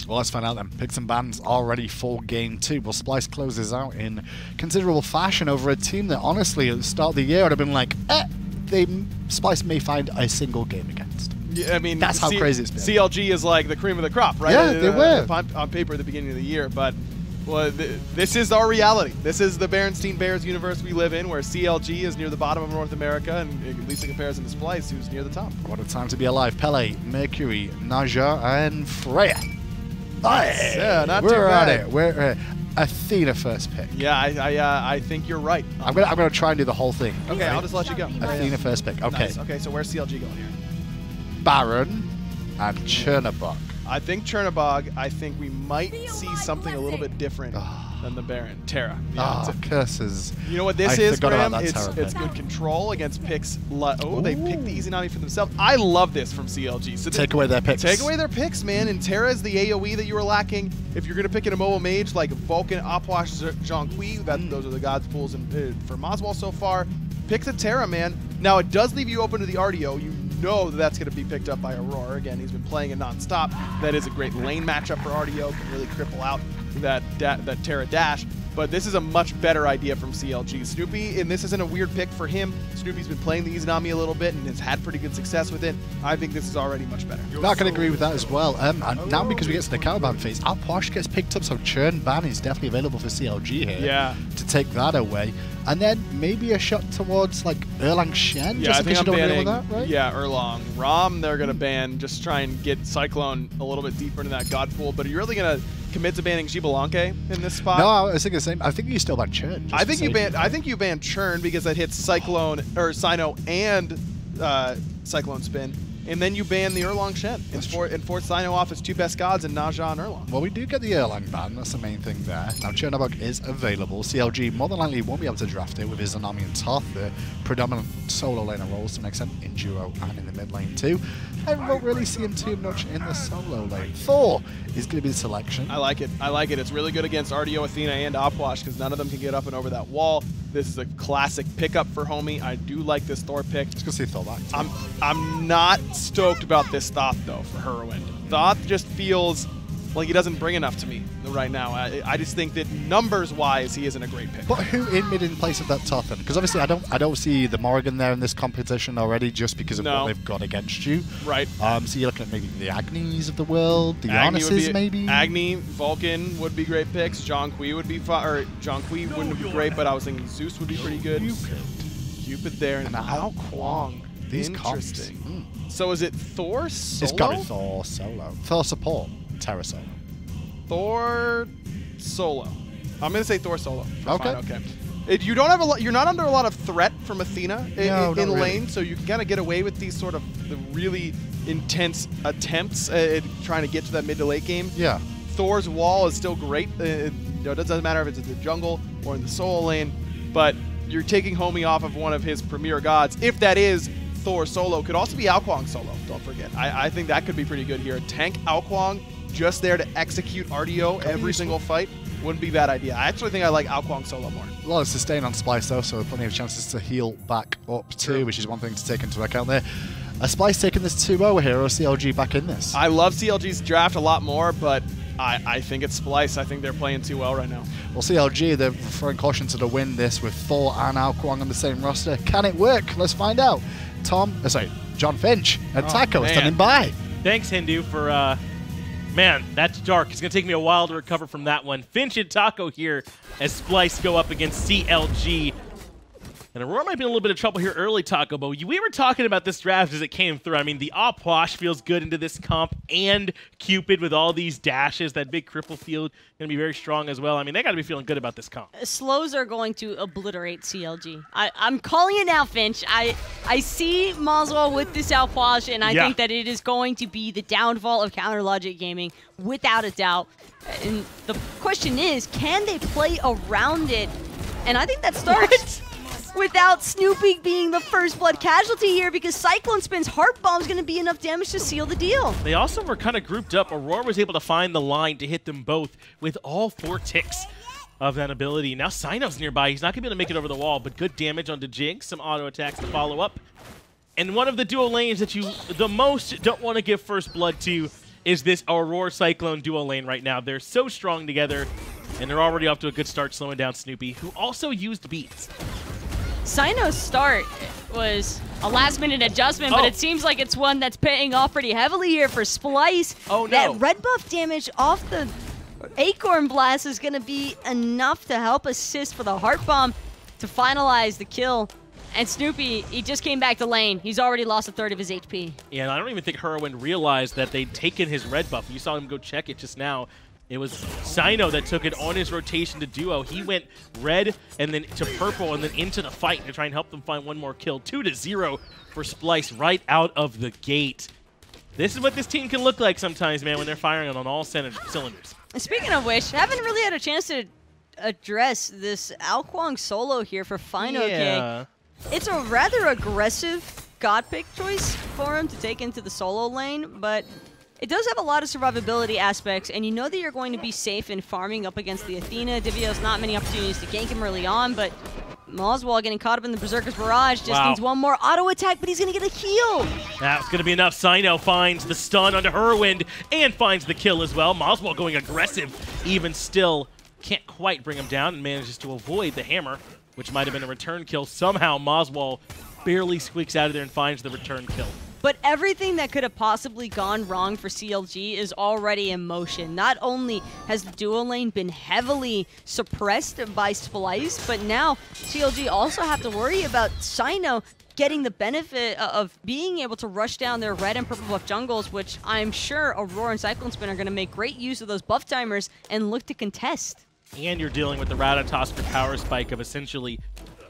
Well, let's find out then. Picks and bans already for game 2. Well, Splyce closes out in considerable fashion over a team that honestly at the start of the year would have been like, Splyce may find a single game against. Yeah, I mean, that's how crazy it's been. CLG is like the cream of the crop, right? Yeah, they were. On paper at the beginning of the year, but well, this is our reality. This is the Berenstein Bears universe we live in, where CLG is near the bottom of North America, and at least in comparison to Splyce, who's near the top. What a time to be alive. Pele, Mercury, Naja, and Freya. Nice. Yeah, not too We're bad. at it. We're Athena first pick. Yeah, I think you're right. I'm gonna try and do the whole thing. Okay, right? I'll just let you go. Athena first pick. Okay. Nice. Okay, so where's CLG going here? Baron and Chernobog. I think Chernobog, I think we might see something a little bit different than the Baron. Terra. Yeah, Curses. You know what this is, Graham? It's good control against picks. They picked the Izanami for themselves. I love this from CLG. So take away their picks. Take away their picks, man. And Terra is the AoE that you were lacking. If you're going to pick an MOA mage like Vulcan, Apwash, Zhonghui, those are the gods pools for moswal so far, pick the Terra, man. Now, it does leave you open to the Artio. You know that's going to be picked up by Aror. Again, he's been playing it non-stop. That is a great lane matchup for Artio. Can really cripple out that Terra dash. But this is a much better idea from CLG. Snoopy, and this isn't a weird pick for him. Snoopy's been playing the Izanami a little bit and has had pretty good success with it. I think this is already much better. Not going to agree with that as well. And now because we get to the counter ban phase, Apwash gets picked up, so Churn ban is definitely available for CLG here to take that away. And then maybe a shot towards like Erlang Shen, yeah, just I in case think you I'm don't banning, deal with that, right? Yeah, Erlang. Rom, they're going to ban, just try and get Cyclone a little bit deeper into that god pool. But are you really going to commit to banning Xibalanque in this spot? No, I was thinking the same. I think you still ban Churn. I think you ban Churn because that hits Cyclone or Cyno and CycloneSpin. And then you ban the Erlang Shen and force Cyno off his two best gods and Naja and Erlang. Well, we do get the Erlang ban. That's the main thing there. Now, Chernobog is available. CLG more than likely won't be able to draft it with Izanami and Thoth, the predominant solo laner roles to an extent in duo and in the mid lane too. I won't really see him too much in the solo lane. Thor is going to be the selection. I like it. I like it. It's really good against Artio, Athena, and Apwash because none of them can get up and over that wall. This is a classic pickup for Homie. I do like this Thor pick. Just going to see Thor back. I'm not stoked about this Thoth, though, for Hurriwind. Thoth just feels like he doesn't bring enough to me right now. I just think that numbers-wise, he isn't a great pick. But who in mid in place of that Thoth then? Because obviously I don't see the Morrigan there in this competition already just because of what they've got against you. Right. So you're looking at maybe the Agnis of the world, the Giannis's maybe? Agni, Vulcan would be great picks. Zhonghui would be fun, or Zhonghui wouldn't be great, but I was thinking Zeus would be pretty good. Cupid there, and now Kuang. Interesting. So is it Thor solo? It's got to be Thor solo. Thor support, Terra solo. Thor solo. I'm gonna say Thor solo. Okay. Okay. You don't have a lot. You're not under a lot of threat from Athena in lane, so you can kind of get away with these sort of the really intense attempts at trying to get to that mid to late game. Yeah. Thor's wall is still great. It doesn't matter if it's in the jungle or in the solo lane, but you're taking Homie off of one of his premier gods. If that is Thor solo, could also be Kuang solo. Don't forget. I think that could be pretty good here. Tank Kuang just there to execute Artio every single fight wouldn't be a bad idea. I actually think I like Kuang solo more. A lot of sustain on Splyce though, so plenty of chances to heal back up too, which is one thing to take into account there. Splyce taking this 2-0 here, or CLG back in this? I love CLG's draft a lot more, but I think it's Splyce. I think they're playing too well right now. Well, CLG, they're throwing caution to the wind this with Thor and Kuang on the same roster. Can it work? Let's find out. John Finch and Taco standing by. Thanks, Hindu, for... Man, that's dark. It's going to take me a while to recover from that one. Finch and Taco here as Splyce go up against CLG. And Aurora might be in a little bit of trouble here early, Taco, but we were talking about this draft as it came through. I mean, the Apwash feels good into this comp, and Cupid with all these dashes, that big cripple field, going to be very strong as well. I mean, they got to be feeling good about this comp. Slows are going to obliterate CLG. I'm calling it now, Finch. I see moswal with this Apwash, and I think that it is going to be the downfall of Counter Logic Gaming, without a doubt. And the question is, can they play around it? And I think that starts... without Snoopy being the first blood casualty here, because CycloneSpin's Heart Bomb is going to be enough damage to seal the deal. They also were kind of grouped up. Aurora was able to find the line to hit them both with all 4 ticks of that ability. Now Cyno's nearby. He's not going to be able to make it over the wall, but good damage onto Jigz. Some auto attacks to follow up. And one of the duo lanes that you the most don't want to give first blood to is this Aror Cyclone duo lane right now. They're so strong together, and they're already off to a good start slowing down Snoopy, who also used beats. Cyno's start was a last-minute adjustment, but it seems like it's one that's paying off pretty heavily here for Splyce. Oh, no. That red buff damage off the Acorn Blast is going to be enough to help assist for the Heart Bomb to finalize the kill. And Snoopy, he just came back to lane. He's already lost a third of his HP. Yeah, and I don't even think Hurriwind realized that they'd taken his red buff. You saw him go check it just now. It was Cyno that took it on his rotation to duo. He went red and then to purple and then into the fight to try and help them find one more kill. 2-0 for Splyce right out of the gate. This is what this team can look like sometimes, man, when they're firing on all cylinders. And speaking of which, haven't really had a chance to address this Kuang solo here for fineokay. Yeah. It's a rather aggressive god pick choice for him to take into the solo lane, but it does have a lot of survivability aspects, and you know that you're going to be safe in farming up against the Athena. Divios, not many opportunities to gank him early on, but moswal getting caught up in the Berserker's Barrage just needs one more auto attack, but he's going to get a heal. That's going to be enough. Cyno finds the stun onto Hurriwind and finds the kill as well. moswal going aggressive, even still can't quite bring him down and manages to avoid the hammer, which might have been a return kill. Somehow moswal barely squeaks out of there and finds the return kill. But everything that could have possibly gone wrong for CLG is already in motion. Not only has the duo lane been heavily suppressed by Splyce, but now CLG also have to worry about Cyno getting the benefit of being able to rush down their red and purple buff jungles, which I'm sure Aror and CycloneSpin are going to make great use of those buff timers and look to contest. And you're dealing with the Ratatoskr power spike of essentially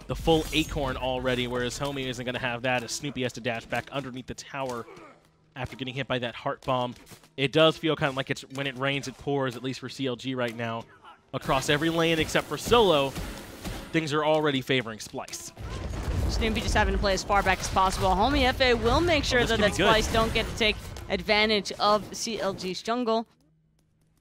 the full Acorn already, whereas Homie isn't going to have that as Snoopy has to dash back underneath the tower after getting hit by that Heart Bomb. It does feel kind of like it's when it rains, it pours, at least for CLG right now. Across every lane except for solo, things are already favoring Splyce. Snoopy just having to play as far back as possible. Homiefe will make sure that Splyce don't get to take advantage of CLG's jungle.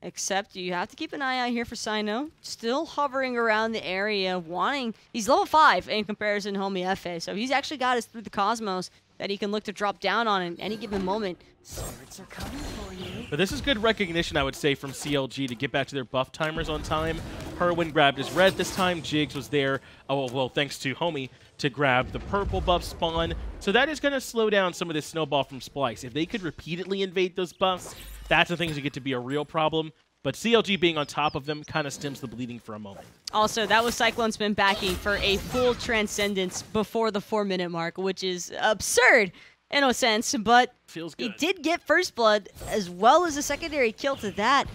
Except you have to keep an eye out here for Cyno. Still hovering around the area, wanting... He's level 5 in comparison to Homiefe, so he's actually got us through the Cosmos that he can look to drop down on at any given moment. Swords are coming for you. But this is good recognition, I would say, from CLG to get back to their buff timers on time. Hurriwind grabbed his red this time. Jigz was there, oh well, thanks to Homie, to grab the purple buff spawn. So that is going to slow down some of this snowball from Splyce. If they could repeatedly invade those buffs, that's the things that get to be a real problem. But CLG being on top of them kind of stems the bleeding for a moment. Also, that was CycloneSpin backing for a full Transcendence before the 4-minute mark, which is absurd in a sense, but feels good. He did get first blood as well as a secondary kill to that.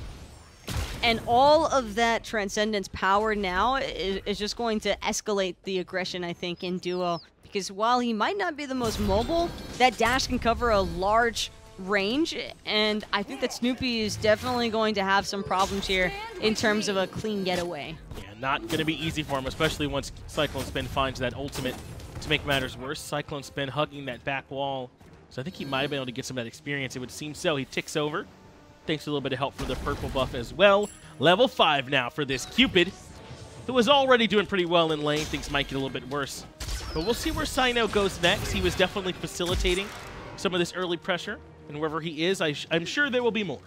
And all of that Transcendence power now is just going to escalate the aggression, I think, in duo. Because while he might not be the most mobile, that dash can cover a large range, and I think that Snoopy is definitely going to have some problems here in terms of a clean getaway. Yeah, not going to be easy for him, especially once CycloneSpin finds that ultimate to make matters worse. CycloneSpin hugging that back wall, so I think he might have been able to get some of that experience. It would seem so. He ticks over, thanks to a little bit of help from the purple buff as well. Level 5 now for this Cupid, who was already doing pretty well in lane. Things might get a little bit worse, but we'll see where Cyno goes next. He was definitely facilitating some of this early pressure. And wherever he is, I'm sure there will be more.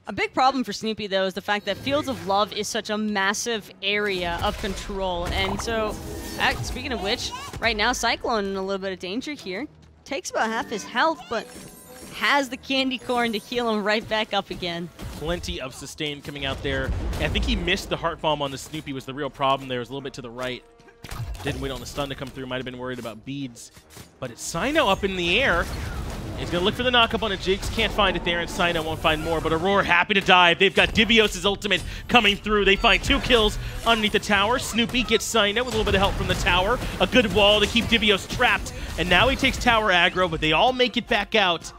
A big problem for Snoopy, though, is the fact that Fields of Love is such a massive area of control. And so, speaking of which, right now, Cyclone in a little bit of danger here. Takes about half his health, but has the candy corn to heal him right back up again. Plenty of sustain coming out there. I think he missed the Heart Bomb on the Snoopy was the real problem there. It was a little bit to the right. Didn't wait on the stun to come through. Might have been worried about beads. But it's Cyno up in the air. He's going to look for the knockup on a Jigz. Can't find it there, and Cyno won't find more. But Aror happy to dive. They've got Divios' ultimate coming through. They find 2 kills underneath the tower. Snoopy gets Cyno with a little bit of help from the tower. A good wall to keep Divios trapped. And now he takes tower aggro, but they all make it back out.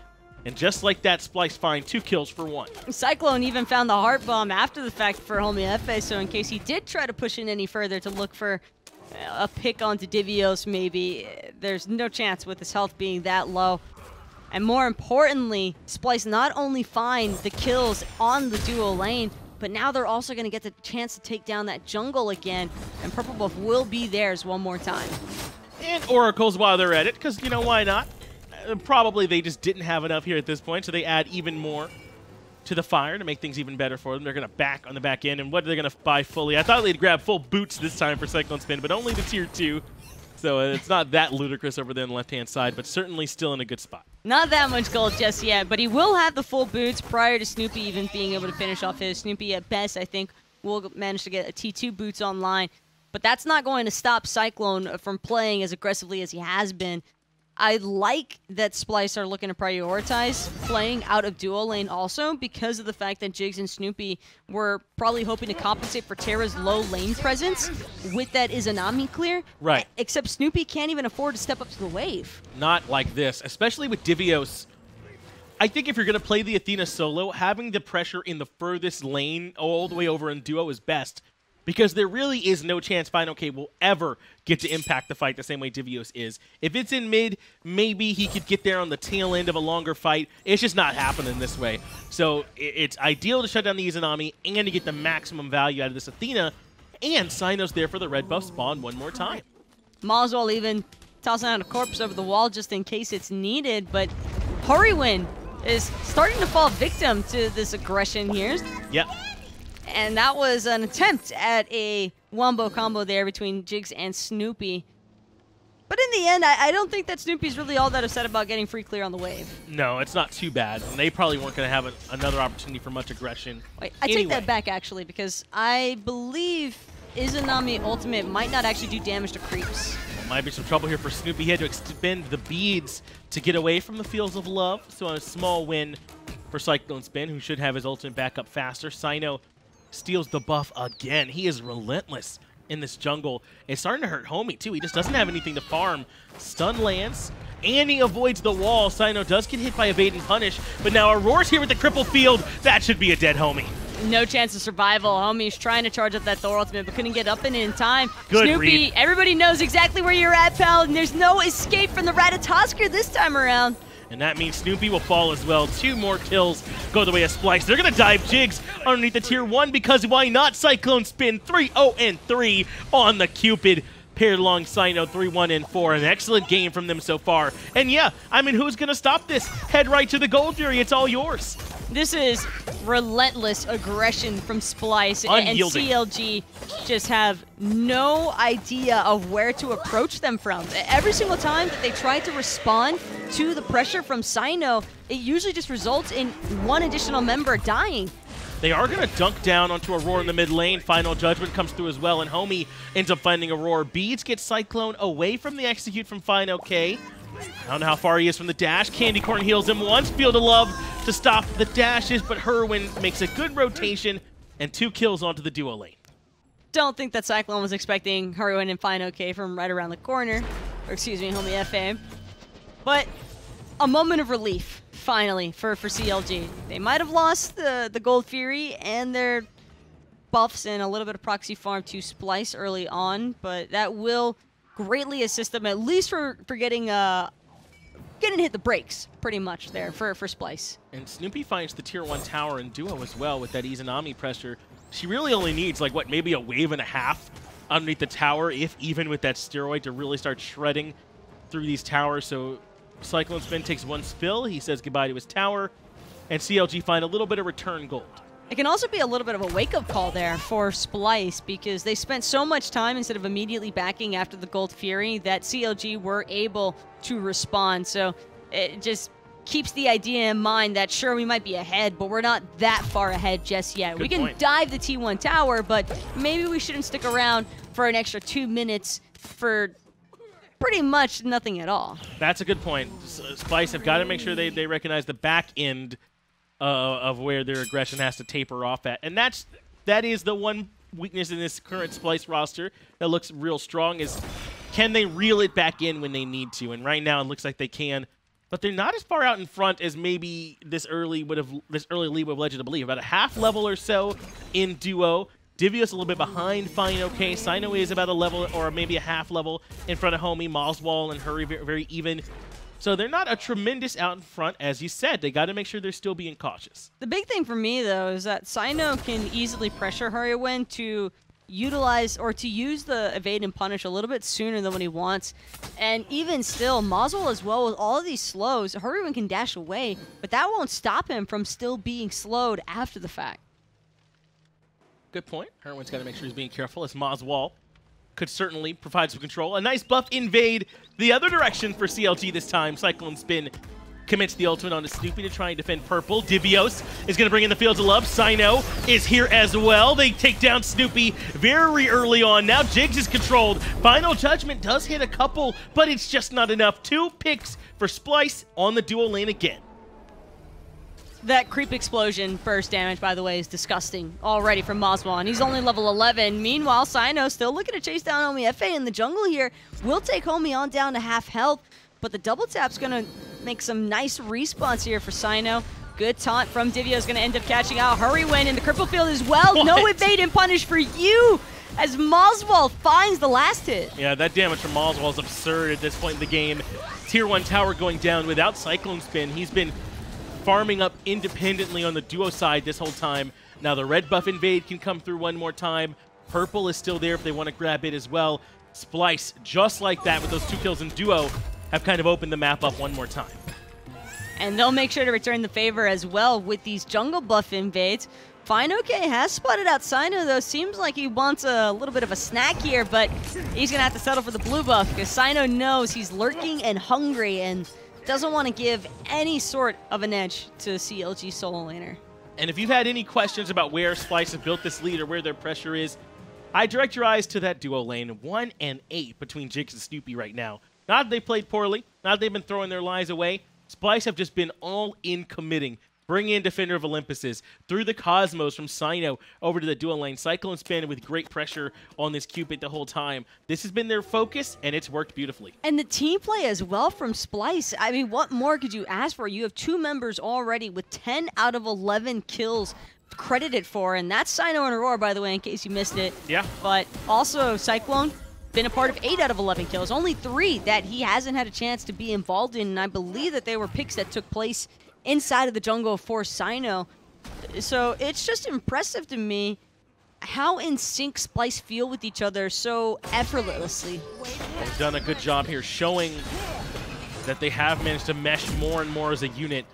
And just like that, Splyce find 2 kills for 1. Cyclone even found the Heart Bomb after the fact for Homiefe, so in case he did try to push in any further to look for a pick onto Divios maybe, there's no chance with his health being that low. And more importantly, Splyce not only find the kills on the duo lane, but now they're also going to get the chance to take down that jungle again, and Purple Buff will be theirs one more time. And Oracles while they're at it, because, you know, why not? Probably they just didn't have enough here at this point, so they add even more. to the fire to make things even better for them. They're going to back on the back end, and what are they going to buy fully? I thought they'd grab full boots this time for CycloneSpin, but only the tier 2. So it's not that ludicrous over there on the left-hand side, but certainly still in a good spot. Not that much gold just yet, but he will have the full boots prior to Snoopy even being able to finish off his. Snoopy, at best, I think, will manage to get a T2 boots online. But that's not going to stop Cyclone from playing as aggressively as he has been. I like that Splyce are looking to prioritize playing out of duo lane also because of the fact that Jigz and Snoopy were probably hoping to compensate for Terra's low lane presence with that Izanami clear. Right. Except Snoopy can't even afford to step up to the wave. Not like this, especially with Divios. I think if you're going to play the Athena solo, having the pressure in the furthest lane all the way over in duo is best. Because there really is no chance fineokay will ever get to impact the fight the same way Divios is. If it's in mid, maybe he could get there on the tail end of a longer fight. It's just not happening this way. So it's ideal to shut down the Izanami and to get the maximum value out of this Athena. And Cyno's there for the red buff spawn one more time. moswal even tossing out a corpse over the wall just in case it's needed. But Hurriwind is starting to fall victim to this aggression here. Yep. And that was an attempt at a wombo combo there between Jigz and Snoopy. But in the end, I don't think that Snoopy's really all that upset about getting free clear on the wave. No, it's not too bad. And they probably weren't going to have another opportunity for much aggression. Wait, I take that back, actually, because I believe Izanami Ultimate might not actually do damage to creeps. Might be some trouble here for Snoopy. He had to expend the beads to get away from the Fields of Love. So a small win for CycloneSpin, who should have his ultimate back up faster. Cyno steals the buff again. He is relentless in this jungle. It's starting to hurt Homie, too. He just doesn't have anything to farm. Stun lands, and he avoids the wall. Cyno does get hit by evade and punish, but now Aror's here with the cripple field. That should be a dead Homie. No chance of survival. Homie's trying to charge up that Thor ultimate, but couldn't get up in time. Good Snoopy, read. Everybody knows exactly where you're at, pal, and there's no escape from the Ratatoskr this time around. And that means Snoopy will fall as well. 2 more kills go the way of Splyce. They're going to dive Jigz underneath the tier 1 because why not? CycloneSpin 3-0-3 on the Cupid. Paired along Cyno 3-1-4. An excellent game from them so far. And yeah, I mean, who's going to stop this? Head right to the Gold Fury. It's all yours. This is relentless aggression from Splyce, and CLG just have no idea of where to approach them from. Every single time that they try to respond to the pressure from Cyno, it usually just results in one additional member dying. They are going to dunk down onto Aror in the mid lane. Final Judgment comes through as well, and Homie ends up finding Aror. Beads get Cyclone away from the execute from fineokay. I don't know how far he is from the dash. Candy Corn heals him once. Field of Love to stop the dashes, but Hurriwind makes a good rotation and 2 kills onto the duo lane. Don't think that Cyclone was expecting Hurriwind and fineokay from right around the corner. Or excuse me, Homiefe. But a moment of relief, finally, for CLG. They might have lost the Gold Fury and their buffs and a little bit of proxy farm to Splyce early on, but that will greatly assist them, at least for getting hit the brakes, pretty much, there for Splyce. And Snoopy finds the tier 1 tower in duo as well with that Izanami pressure. She really only needs, like, what, maybe a wave and a half underneath the tower, if even with that steroid, to really start shredding through these towers. So CycloneSpin takes 1 spill. He says goodbye to his tower, and CLG find a little bit of return gold. It can also be a little bit of a wake-up call there for Splyce because they spent so much time instead of immediately backing after the Gold Fury that CLG were able to respond. So it just keeps the idea in mind that, sure, we might be ahead, but we're not that far ahead just yet. We can dive the T1 tower, but maybe we shouldn't stick around for an extra 2 minutes for pretty much nothing at all. That's a good point. Splyce have got to make sure they recognize the back end of where their aggression has to taper off at. And that is the one weakness in this current Splyce roster that looks real strong, is can they reel it back in when they need to? And right now it looks like they can. But they're not as far out in front as maybe this early lead would have led you to believe. About a half level or so in duo. Divios a little bit behind fineokay. Cyno is about a level or maybe a half level in front of Homie. moswal and Hurry very even. So they're not a tremendous out in front, as you said. They got to make sure they're still being cautious. The big thing for me, though, is that Cyno can easily pressure Hurriwind to utilize or to use the evade and punish a little bit sooner than what he wants. And even still, moswal as well, with all of these slows, Hurriwind can dash away, but that won't stop him from still being slowed after the fact. Good point. Hurriwind's got to make sure he's being careful, as moswal could certainly provide some control. A nice buff invade the other direction for CLG this time. CycloneSpin commits the ultimate onto Snoopy to try and defend purple. Divios is going to bring in the Fields of Love. Cyno is here as well. They take down Snoopy very early on. Now Jigz is controlled. Final Judgment does hit a couple, but it's just not enough. 2 picks for Splyce on the duo lane again. That creep explosion burst damage, by the way, is disgusting already from moswal, and he's only level 11. Meanwhile, Cyno still looking to chase down Homiefe in the jungle here. Will take Homie on down to half health, but the double tap's going to make some nice respawns here for Cyno. Good taunt from Divios, going to end up catching out Hurriwind in the cripple field as well. What? No evade and punish for you as moswal finds the last hit. Yeah, that damage from moswal is absurd at this point in the game. Tier 1 tower going down without CycloneSpin. He's been farming up independently on the duo side this whole time. Now the red buff invade can come through one more time. Purple is still there if they want to grab it as well. Splyce, just like that with those 2 kills in duo, have kind of opened the map up one more time. And they'll make sure to return the favor as well with these jungle buff invades. fineokay has spotted out Cyno, though. Seems like he wants a little bit of a snack here, but he's going to have to settle for the blue buff because Cyno knows he's lurking and hungry and doesn't want to give any sort of an edge to CLG solo laner. And if you've had any questions about where Splyce has built this lead or where their pressure is, I direct your eyes to that duo lane, 1 and 8 between Jigz and Snoopy right now. Not that they played poorly, not that they've been throwing their lives away. Splyce have just been all in committing. Bring in Defender of Olympus's through the Cosmos from Cyno over to the dual lane. CycloneSpin with great pressure on this Cupid the whole time. This has been their focus, and it's worked beautifully. And the team play as well from Splyce. I mean, what more could you ask for? You have 2 members already with 10 out of 11 kills credited for, and that's Cyno and Aror, by the way, in case you missed it. Yeah. But also, Cyclone been a part of 8 out of 11 kills. Only 3 that he hasn't had a chance to be involved in, and I believe that they were picks that took place inside of the jungle for Cyno. So it's just impressive to me how in sync Splyce feel with each other so effortlessly. They've done a good job here showing that they have managed to mesh more and more as a unit.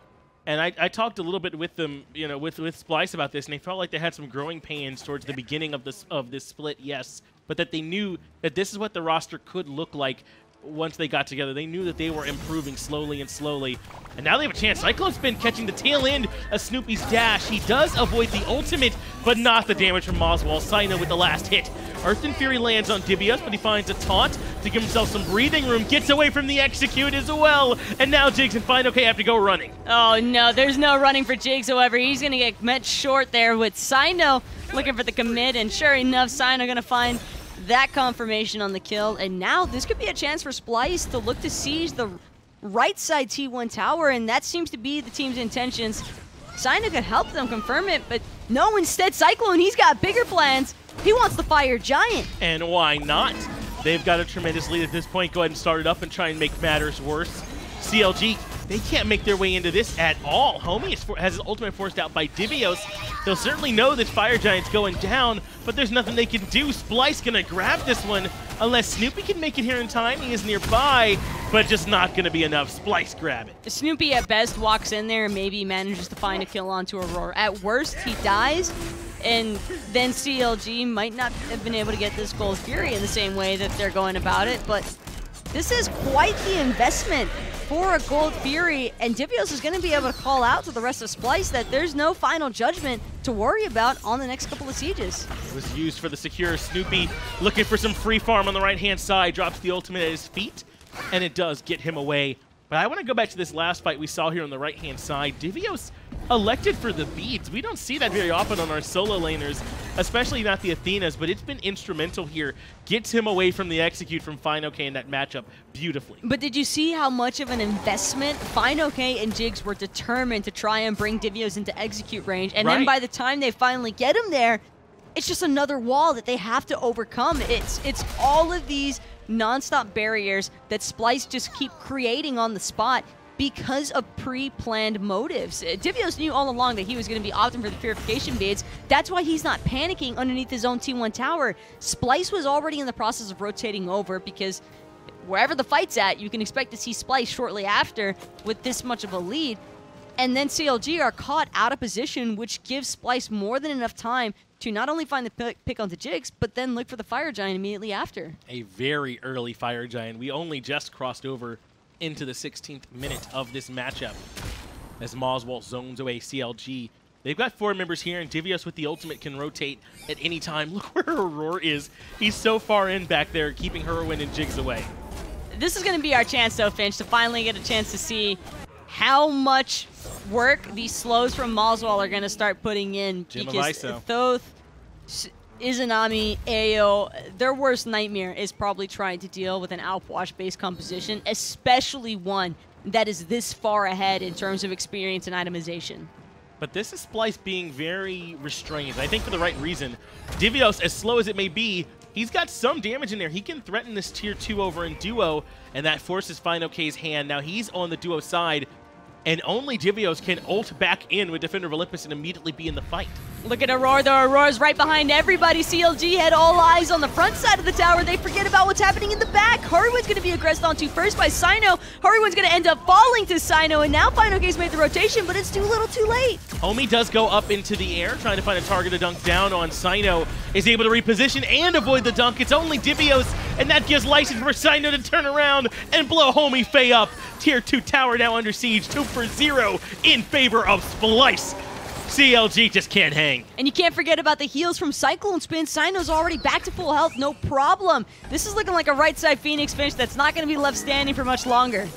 And I talked a little bit with them, you know, with Splyce about this, and they felt like they had some growing pains towards the beginning of this split, yes, but that they knew that this is what the roster could look like once they got together. They knew that they were improving slowly and slowly. And now they have a chance. CycloneSpin catching the tail end of Snoopy's dash. He does avoid the ultimate, but not the damage from moswal. Cyno with the last hit. Earth and Fury lands on Divios, but he finds a taunt to give himself some breathing room. Gets away from the execute as well. And now Jigz and fineokay have to go running. Oh no, there's no running for Jigz, however. He's going to get met short there with Cyno looking for the commit. And sure enough, Cyno going to find that confirmation on the kill, and now this could be a chance for Splyce to look to siege the right side T1 tower, and that seems to be the team's intentions. Cyno could help them confirm it, but no, instead Cyclone, he's got bigger plans. He wants the Fire Giant. And why not? They've got a tremendous lead at this point. Go ahead and start it up and try and make matters worse. CLG, they can't make their way into this at all. Homie has his ultimate forced out by Divios. They'll certainly know that Fire Giant's going down, but there's nothing they can do. Splyce gonna grab this one unless Snoopy can make it here in time. He is nearby, but just not gonna be enough. Splyce grab it. Snoopy at best walks in there and maybe manages to find a kill onto Aror. At worst, he dies, and then CLG might not have been able to get this Gold Fury in the same way that they're going about it, but this is quite the investment for a Gold Fury, and Divios is going to be able to call out to the rest of Splyce that there's no Final Judgment to worry about on the next couple of sieges. It was used for the secure. Snoopy looking for some free farm on the right-hand side, drops the ultimate at his feet, and it does get him away. But I want to go back to this last fight we saw here on the right-hand side. Divios elected for the beads. We don't see that very often on our solo laners, especially not the Athenas, but it's been instrumental here. Gets him away from the execute from fineokay in that matchup beautifully. But did you see how much of an investment fineokay and Jigz were determined to try and bring Divios into execute range, and then by the time they finally get him there, it's just another wall that they have to overcome. It's all of these non-stop barriers that Splyce just keep creating on the spot. because of pre-planned motives. Divios knew all along that he was going to be opting for the purification baids. That's why he's not panicking underneath his own T1 tower. Splyce was already in the process of rotating over because wherever the fight's at, you can expect to see Splyce shortly after with this much of a lead. And then CLG are caught out of position, which gives Splyce more than enough time to not only find the pick onto Jigz, but then look for the Fire Giant immediately after. A very early Fire Giant. We only just crossed over into the 16th minute of this matchup as moswal zones away CLG. They've got 4 members here, and Divios with the ultimate can rotate at any time. Look where Aror is. He's so far in back there, keeping Hurriwind and Jigz away. This is going to be our chance, though, Finch, to finally get a chance to see how much work these slows from moswal are going to start putting in. Because Thoth, Izanami, Ayo, their worst nightmare is probably trying to deal with an outwash-based composition, especially one that is this far ahead in terms of experience and itemization. But this is Splyce being very restrained, I think for the right reason. Divios, as slow as it may be, he's got some damage in there. He can threaten this tier 2 over in duo, and that forces fineokay's hand. Now he's on the duo side, and only Divios can ult back in with Defender of Olympus and immediately be in the fight. Look at Aror, though. Auror's right behind everybody. CLG had all eyes on the front side of the tower. They forget about what's happening in the back. Hurriwind's going to be aggressed onto first by Cyno. Hurriwind's going to end up falling to Cyno, and now fineokay's made the rotation, but it's too little too late. Homie does go up into the air, trying to find a target to dunk down on. Cyno is able to reposition and avoid the dunk. It's only Divios, and that gives license for Cyno to turn around and blow Homiefe up. Tier 2 tower now under siege, 2-0 in favor of Splyce. CLG just can't hang. And you can't forget about the heals from CycloneSpin. Cyno's already back to full health, no problem. This is looking like a right side Phoenix Finch that's not going to be left standing for much longer.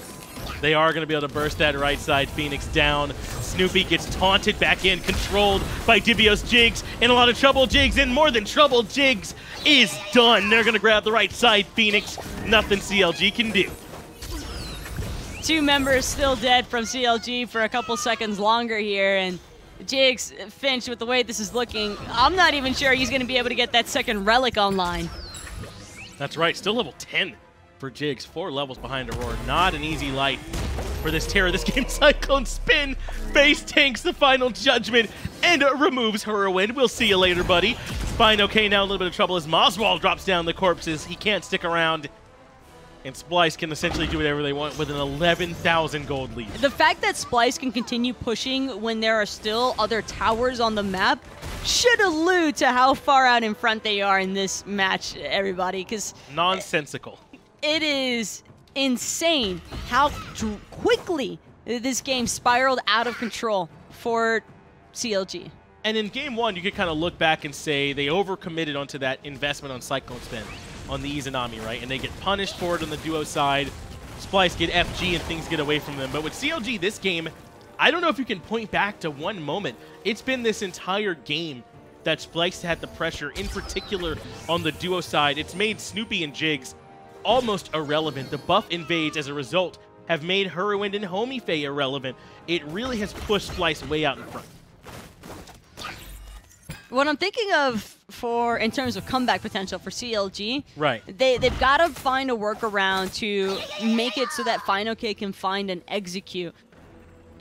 They are going to be able to burst that right side Phoenix down. Snoopy gets taunted back in, controlled by Divios. Jigz in a lot of trouble. Jigz in more than trouble. Jigz is done. They're going to grab the right side Phoenix. Nothing CLG can do. 2 members still dead from CLG for a couple seconds longer here, and Jigz, Finch, with the way this is looking, I'm not even sure he's going to be able to get that second relic online. That's right, still level 10 for Jigz, 4 levels behind Aror. Not an easy life for this Terra. This game, CycloneSpin base tanks the final judgment and removes Hurriwind. We'll see you later, buddy. fineokay now in a little bit of trouble as moswal drops down the corpses. He can't stick around. And Splyce can essentially do whatever they want with an 11,000 gold lead. The fact that Splyce can continue pushing when there are still other towers on the map should allude to how far out in front they are in this match, everybody, because nonsensical. It is insane how quickly this game spiraled out of control for CLG. And in game 1, you could kind of look back and say they overcommitted onto that investment on CycloneSpin on the Izanami, right? And they get punished for it on the duo side. Splyce get FG and things get away from them. But with CLG this game, I don't know if you can point back to one moment. It's been this entire game that Splyce had the pressure, in particular on the duo side. It's made Snoopy and Jigz almost irrelevant. The buff invades as a result have made Hurriwind and Homiefe irrelevant. It really has pushed Splyce way out in front. What I'm thinking of in terms of comeback potential for CLG, right? They've got to find a workaround to make it so that fineokay can find and execute.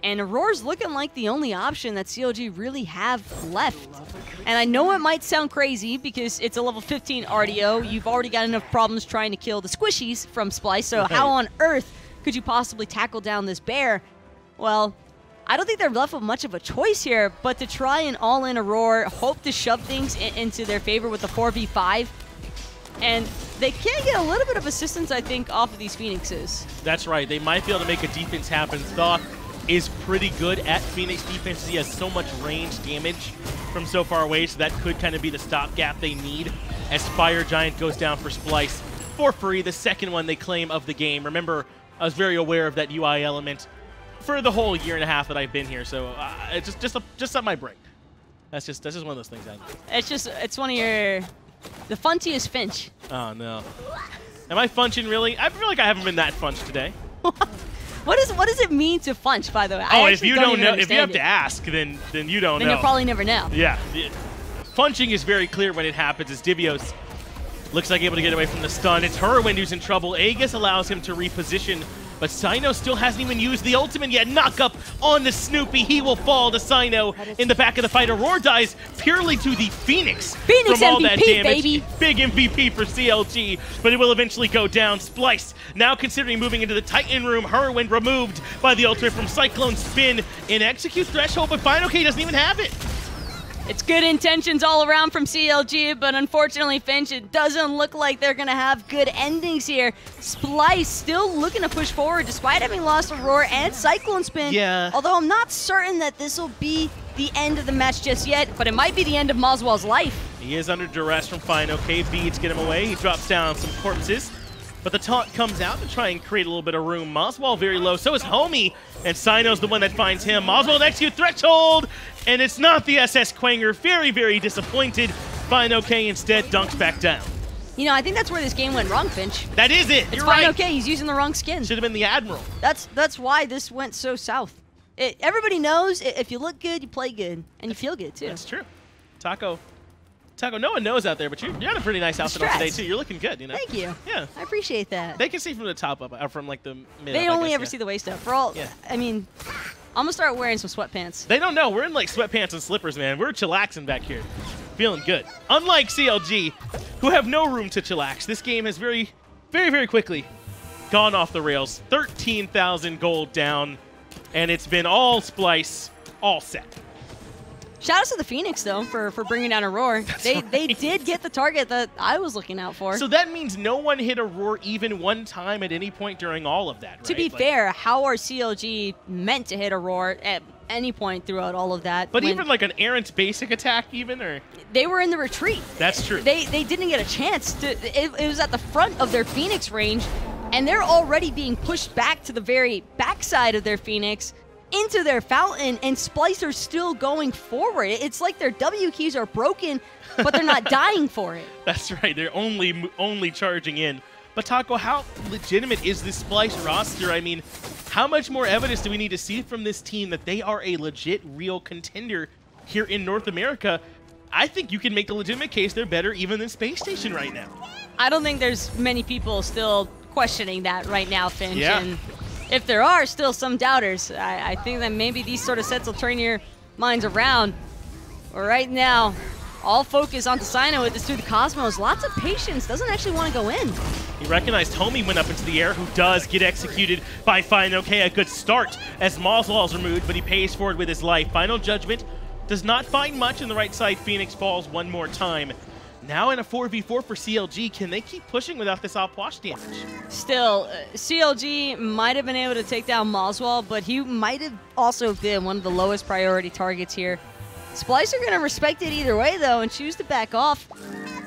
And Aror's looking like the only option that CLG really have left. And I know it might sound crazy because it's a level 15 Artio. You've already got enough problems trying to kill the squishies from Splyce, so how on earth could you possibly tackle down this bear? Well, I don't think they're left with much of a choice here, but to try and all-in Aror, hope to shove things into their favor with the 4v5. And they can get a little bit of assistance, I think, off of these Phoenixes. That's right. They might be able to make a defense happen. Thoth is pretty good at Phoenix defense. He has so much range damage from so far away, so that could kind of be the stopgap they need as Fire Giant goes down for Splyce for free, the second one they claim of the game. Remember, I was very aware of that UI element for the whole year and a half that I've been here, so it's just on my brain. That's just one of those things I do. It's one of the funtiest Finch. Oh no, am I funching really? I feel like I haven't been that funched today. What does it mean to funch, by the way? Oh, if you don't know, if you have to ask, then you don't know. Then you'll probably never know. Yeah, funching is very clear when it happens. As Divios looks like able to get away from the stun. It's Hurriwind who's in trouble. Aegis allows him to reposition but Cyno still hasn't even used the ultimate yet. Knock up on the Snoopy. He will fall to Cyno in the back of the fight. Aurora dies purely to the Phoenix from all MVP, that damage. baby. Big MVP for CLG, but it will eventually go down. Splyce now considering moving into the Titan room. Hurriwind removed by the ultimate from CycloneSpin in execute threshold, but fineokay doesn't even have it. It's good intentions all around from CLG, but unfortunately, Finch, it doesn't look like they're going to have good endings here. Splyce still looking to push forward despite having lost Aurora and CycloneSpin. Yeah. Although I'm not certain that this will be the end of the match just yet, but it might be the end of moswal's life. He is under duress from fineokay. Beads get him away. He drops down some corpses. But the taunt comes out to try and create a little bit of room. moswal very low, so is Homie, and Cyno's the one that finds him. moswal execute threshold, and it's not the SS Quanger. Very, very disappointed. fineokay instead dunks back down. You know, I think that's where this game went wrong, Finch. That is it. It's You're right. fineokay. He's using the wrong skin. Should have been the Admiral. That's why this went so south. Everybody knows if you look good, you play good, and you feel good too. That's true. Taco, no one knows out there, but you had a pretty nice outfit on today too. You're looking good, you know. Thank you. Yeah. I appreciate that. They can see from the top up, or from like the mid. They up, only I guess, ever yeah. see the waist up. For all, Yeah. I mean, I'm gonna start wearing some sweatpants. They don't know. We're in like sweatpants and slippers, man. We're chillaxing back here. Feeling good. Unlike CLG, who have no room to chillax, this game has very, very, very quickly gone off the rails. 13,000 gold down, and it's been all Splyce, all set. Shout out to the Phoenix, though, for bringing down Aurora. They did get the target that I was looking out for. So that means no one hit Aurora even one time at any point during all of that, right? To be fair, how are CLG meant to hit Aurora at any point throughout all of that? But even like an errant basic attack even, or? They were in the retreat. That's true. They didn't get a chance. It was at the front of their Phoenix range, and they're already being pushed back to the very backside of their Phoenix, into their fountain, and Splyce are still going forward. It's like their W keys are broken, but they're not dying for it. That's right. They're only charging in. But Taco, how legitimate is this Splyce roster? I mean, how much more evidence do we need to see from this team that they are a legit, real contender here in North America? I think you can make the legitimate case they're better even than Space Station right now. I don't think there's many people still questioning that right now, Finch. Yeah. And if there are still some doubters, I think that maybe these sort of sets will turn your minds around. But right now, all focus on Cyno with this through the Cosmos. Lots of patience. Doesn't actually want to go in. He recognized Homie went up into the air, who does get executed by fineokay. A good start as moswal is removed, but he pays for it with his life. Final Judgment does not find much in the right side. Phoenix falls one more time. Now in a 4v4 for CLG, can they keep pushing without this outwash damage? Still, CLG might have been able to take down moswal, but he might have also been one of the lowest priority targets here. Splyce are going to respect it either way, though, and choose to back off.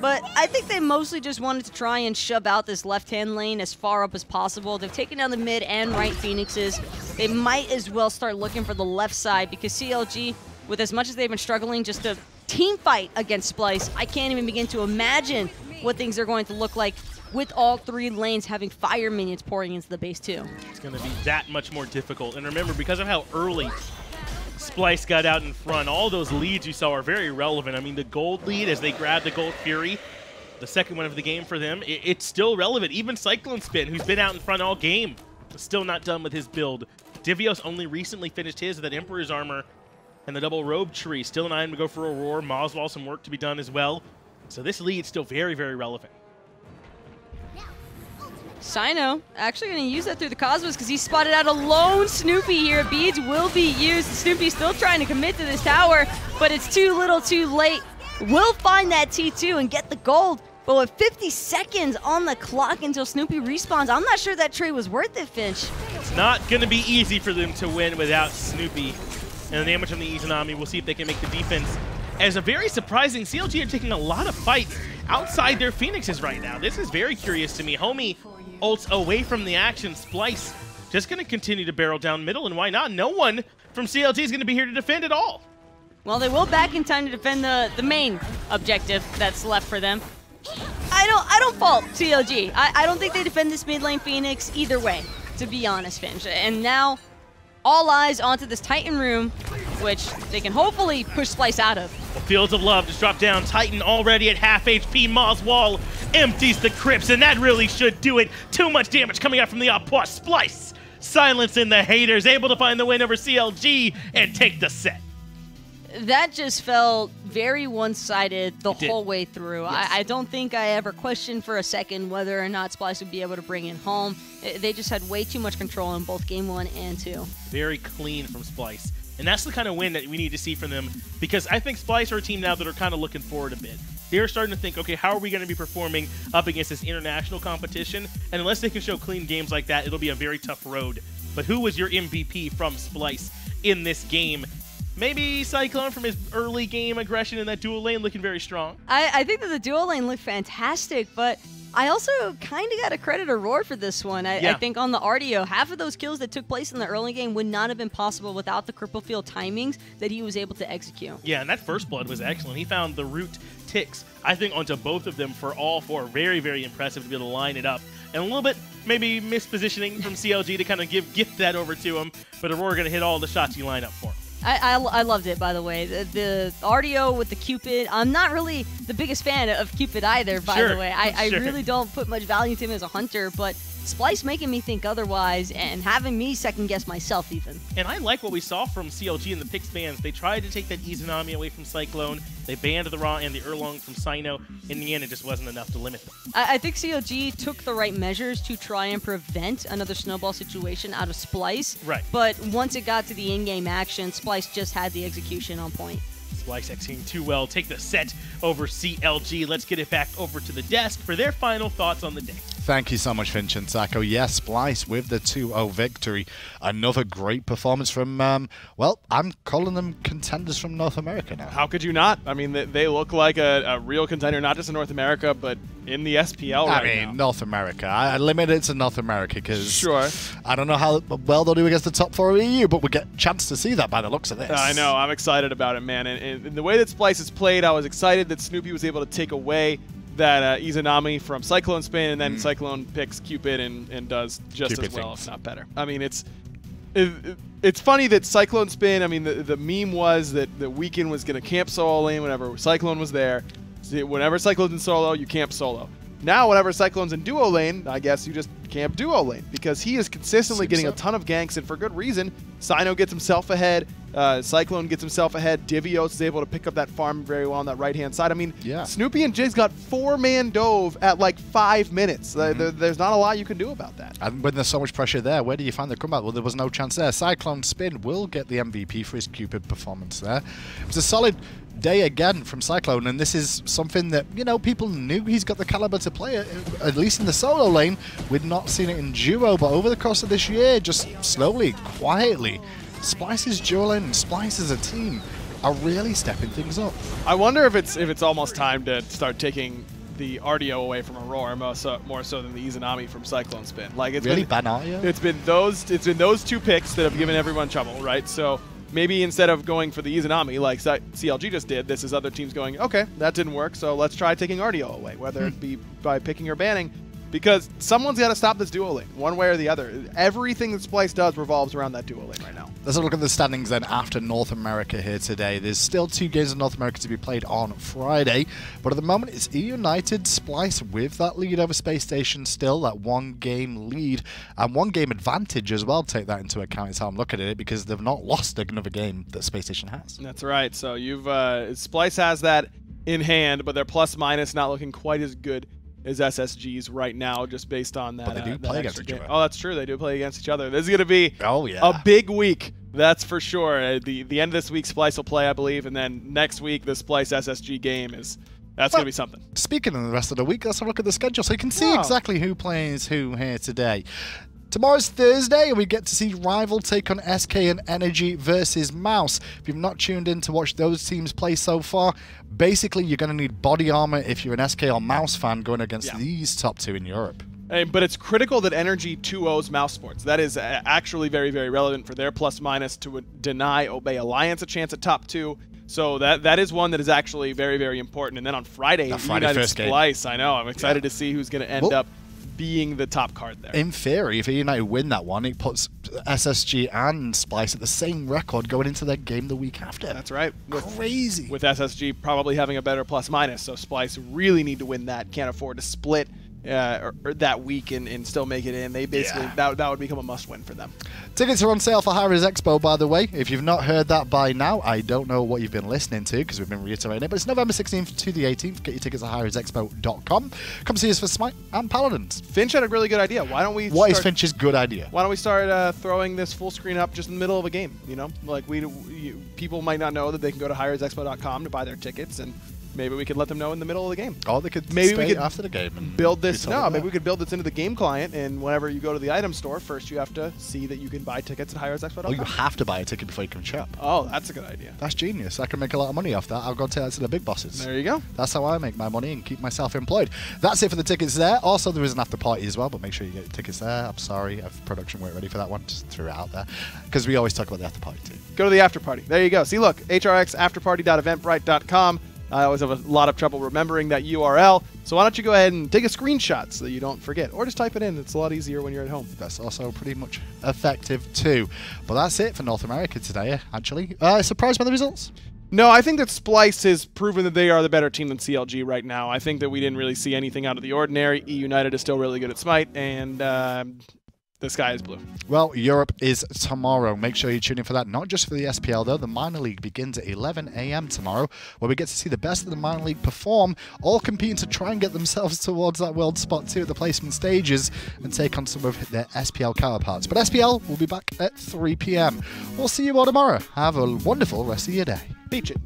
But I think they mostly just wanted to try and shove out this left-hand lane as far up as possible. They've taken down the mid and right Phoenixes. They might as well start looking for the left side, because CLG, with as much as they've been struggling just to team fight against Splyce, I can't even begin to imagine what things are going to look like with all three lanes having fire minions pouring into the base too. It's going to be that much more difficult. And remember, because of how early Splyce got out in front, all those leads you saw are very relevant. I mean, the gold lead as they grab the Gold Fury, the second one of the game for them, it's still relevant. Even CycloneSpin, who's been out in front all game, is still not done with his build. Divios only recently finished his with that Emperor's Armor and the double robe tree. Still an item to go for Aurora. moswal, some work to be done as well. So this lead's still very, very relevant. Cyno actually going to use that through the Cosmos because he spotted out a lone Snoopy here. Beads will be used. Snoopy's still trying to commit to this tower, but it's too little too late. Will find that T2 and get the gold, but with 50 seconds on the clock until Snoopy respawns, I'm not sure that trade was worth it, Finch. It's not going to be easy for them to win without Snoopy. And the damage from the Izanami, we'll see if they can make the defense. As a very surprising, CLG are taking a lot of fights outside their Phoenixes right now. This is very curious to me. Homie ults away from the action. Splyce just going to continue to barrel down middle, and why not? No one from CLG is going to be here to defend at all. Well, they will back in time to defend the main objective that's left for them. I don't fault CLG. I don't think they defend this mid lane Phoenix either way, to be honest, Finch. And now all eyes onto this Titan room, which they can hopefully push Splyce out of. Well, Fields of Love just dropped down. Titan already at half HP. moswal empties the crypts, and that really should do it. Too much damage coming out from the Puch. Splyce silencing the haters, able to find the win over CLG and take the set. That just felt very one-sided the whole way through. Yes. I don't think I ever questioned for a second whether or not Splyce would be able to bring it home. They just had way too much control in both Game 1 and 2. Very clean from Splyce. And that's the kind of win that we need to see from them, because I think Splyce are a team now that are kind of looking forward a bit. They're starting to think, okay, how are we going to be performing up against this international competition? And unless they can show clean games like that, it'll be a very tough road. But who was your MVP from Splyce in this game? Maybe Cyclone from his early game aggression in that dual lane looking very strong. I think that the dual lane looked fantastic, but I also kind of got to credit Aror for this one. I think on the Artio, half of those kills that took place in the early game would not have been possible without the cripple field timings that he was able to execute. Yeah, and that first blood was excellent. He found the root ticks, I think, onto both of them for all four. Very, very impressive to be able to line it up. And a little bit maybe mispositioning from CLG to kind of gift that over to him, but Aror going to hit all the shots you line up for him. I loved it, by the way. The Artio with the Cupid. I'm not really the biggest fan of Cupid either, by the way. I really don't put much value to him as a hunter, but Splyce making me think otherwise and having me second-guess myself even. And I like what we saw from CLG in the Pix bans. They tried to take that Izanami away from Cyclone. They banned the Ra and the Erlong from Cyno. In the end, it just wasn't enough to limit them. I think CLG took the right measures to try and prevent another snowball situation out of Splyce. Right. But once it got to the in-game action, Splyce just had the execution on point. Splyce executing too well. Take the set over CLG. Let's get it back over to the desk for their final thoughts on the day. Thank you so much, Finch and Taco. Yes, Splyce with the 2-0 victory. Another great performance from, well, I'm calling them contenders from North America now. How could you not? I mean, they look like a real contender, not just in North America, but in the SPL right now. I mean, North America. I limit it to North America because I don't know how well they'll do against the top 4 of EU, but we'll get a chance to see that by the looks of this. I know. I'm excited about it, man. And the way that Splyce has played, I was excited that Snoopy was able to take away that Izanami from CycloneSpin, and then Cyclone picks Cupid and does just as well, if not better. I mean, it's funny that CycloneSpin, I mean, the meme was that the weekend was going to camp solo lane whenever Cyclone was there. Whenever Cyclone's in solo, you camp solo. Now, whenever Cyclone's in duo lane, I guess you just camp duo lane, because he is consistently getting a ton of ganks, and for good reason. Cyno gets himself ahead. Cyclone gets himself ahead. Divios is able to pick up that farm very well on that right-hand side. I mean, Snoopy and Jigz got 4-man dove at like 5 minutes. There's not a lot you can do about that. And when there's so much pressure there, where do you find the comeback? Well, there was no chance there. CycloneSpin will get the MVP for his Cupid performance there. It was a solid day again from Cyclone, and this is something that, you know, people knew he's got the caliber to play it, at least in the solo lane. We'd not seen it in duo, but over the course of this year, just slowly, quietly, Splyce's duo lane and Splyce as a team are really stepping things up. I wonder if it's almost time to start taking the Artio away from Aror more so than the Izanami from CycloneSpin. Like, it's really ban Artio? It's been those two picks that have given everyone trouble, right? So maybe instead of going for the Izanami like CLG just did, this is other teams going, okay, that didn't work, so let's try taking Artio away, whether it be by picking or banning. Because someone's got to stop this duo lane, one way or the other. Everything that Splyce does revolves around that duo lane right now. Let's look at the standings then after North America here today. There's still 2 games in North America to be played on Friday, but at the moment it's United Splyce with that lead over Space Station still, that 1-game lead, and 1-game advantage as well. Take that into account is how I'm looking at it, because they've not lost another game that Space Station has. That's right. So you've Splyce has that in hand, but their plus-minus not looking quite as good as SSG's right now, just based on that. But they do play against each other. Oh, that's true. They do play against each other. This is going to be a big week. That's for sure. The end of this week, Splyce will play, I believe, and then next week, the Splyce SSG game that's going to be something. Speaking of the rest of the week, let's have a look at the schedule so you can see exactly who plays who here today. Tomorrow's Thursday, and we get to see Rival take on SK and Energy versus Mouse. If you've not tuned in to watch those teams play so far, basically you're going to need body armor if you're an SK or Mouse fan going against these top 2 in Europe. But it's critical that Energy 2-0s Mouse Sports. That is actually very, very relevant for their plus-minus to deny Obey Alliance a chance at top 2. So that is one that is actually very, very important. And then on Friday, United Splyce. I know. I'm excited to see who's going to end up being the top card there. In theory, if United win that one, it puts SSG and Splyce at the same record going into their game the week after. That's right. Crazy. With SSG probably having a better plus-minus, so Splyce really need to win that. Can't afford to split or that week and still make it in. They basically that would become a must-win for them. Tickets are on sale for hi-rez Expo, by the way. If you've not heard that by now, I don't know what you've been listening to because we've been reiterating it. But it's November 16th to the 18th. Get your tickets at hi-rezexpo.com. Come see us for Smite and Paladins. Finch had a really good idea. Why don't we? What is Finch's good idea? Why don't we start throwing this full screen up just in the middle of a game? You know, like people might not know that they can go to hi-rezexpo.com to buy their tickets, and maybe we could let them know in the middle of the game. Oh, they could maybe we could after the game and build this. No, maybe we could build this into the game client, and whenever you go to the item store, first you have to see that you can buy tickets at hi-rezexpo.com. Oh, you have to buy a ticket before you can shop. Oh, that's a good idea. That's genius. I can make a lot of money off that. I'll go take that to the big bosses. There you go. That's how I make my money and keep myself employed. That's it for the tickets there. Also, there is an after party as well, but make sure you get your tickets there. I'm sorry, production weren't ready for that one. Just threw it out there because we always talk about the after party too. Go to the after party. There you go. See, look, hrxafterparty.eventbrite.com. I always have a lot of trouble remembering that URL, so why don't you go ahead and take a screenshot so that you don't forget, or just type it in. It's a lot easier when you're at home. That's also pretty much effective too. But that's it for North America today, actually. Surprised by the results? No, I think that Splyce has proven that they are the better team than CLG right now. I think that we didn't really see anything out of the ordinary. United is still really good at Smite, and the sky is blue. Well, Europe is tomorrow. Make sure you tune in for that. Not just for the SPL, though. The minor league begins at 11 a.m. tomorrow, where we get to see the best of the minor league perform, all competing to try and get themselves towards that world spot 2 at the placement stages and take on some of their SPL counterparts. But SPL will be back at 3 p.m. We'll see you all tomorrow. Have a wonderful rest of your day. Beach it.